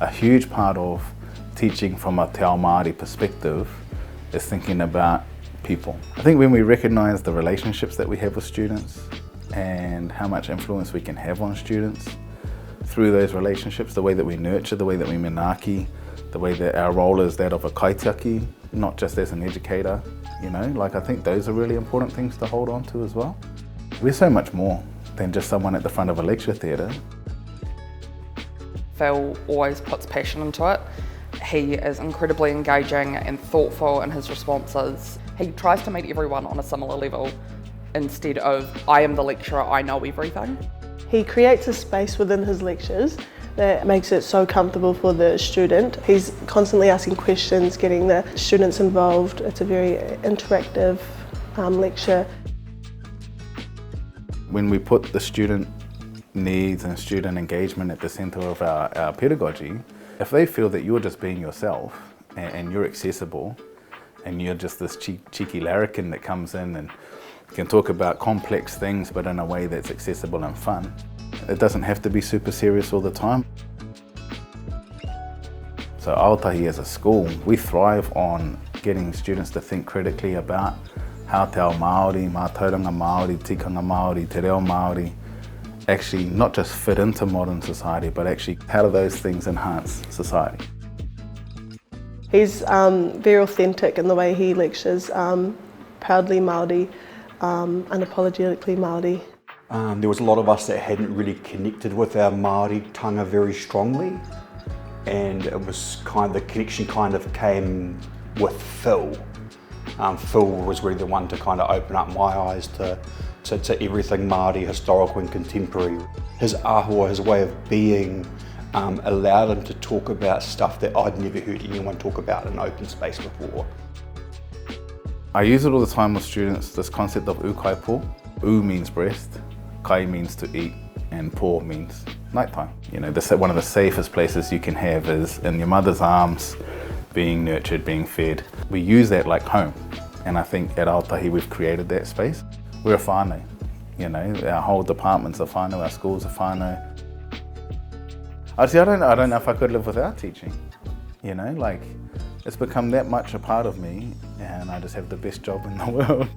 A huge part of teaching from a te ao Māori perspective is thinking about people. I think when we recognise the relationships that we have with students and how much influence we can have on students through those relationships, the way that we nurture, the way that we manaaki, the way that our role is that of a kaitiaki, not just as an educator, you know, like I think those are really important things to hold on to as well. We're so much more than just someone at the front of a lecture theatre. Phil always puts passion into it. He is incredibly engaging and thoughtful in his responses. He tries to meet everyone on a similar level instead of, I am the lecturer, I know everything. He creates a space within his lectures that makes it so comfortable for the student. He's constantly asking questions, getting the students involved. It's a very interactive lecture. When we put the student needs and student engagement at the centre of our pedagogy, if they feel that you're just being yourself and you're accessible and you're just this cheeky larrikin that comes in and can talk about complex things but in a way that's accessible and fun, it doesn't have to be super serious all the time. So Aotearoa as a school, we thrive on getting students to think critically about how te ao Māori, mātauranga Māori, tikanga Māori, te reo Māori actually not just fit into modern society, but actually how do those things enhance society? He's very authentic in the way he lectures, proudly Māori, unapologetically Māori. There was a lot of us that hadn't really connected with our Māori tanga very strongly, and it was the connection came with Phil. Phil was really the one to open up my eyes to everything Māori, historical and contemporary. His āhua, his way of being, allowed him to talk about stuff that I'd never heard anyone talk about in open space before. I use it all the time with students, this concept of ukaipo. U means breast, kai means to eat, and po means nighttime. You know, one of the safest places you can have is in your mother's arms, being nurtured, being fed. We use that like home, and I think at Aotearoa we've created that space. We're a whānau, you know, our whole department's a whānau, our school's a whānau. Actually, I don't know if I could live without teaching, you know, like it's become that much a part of me and I just have the best job in the world.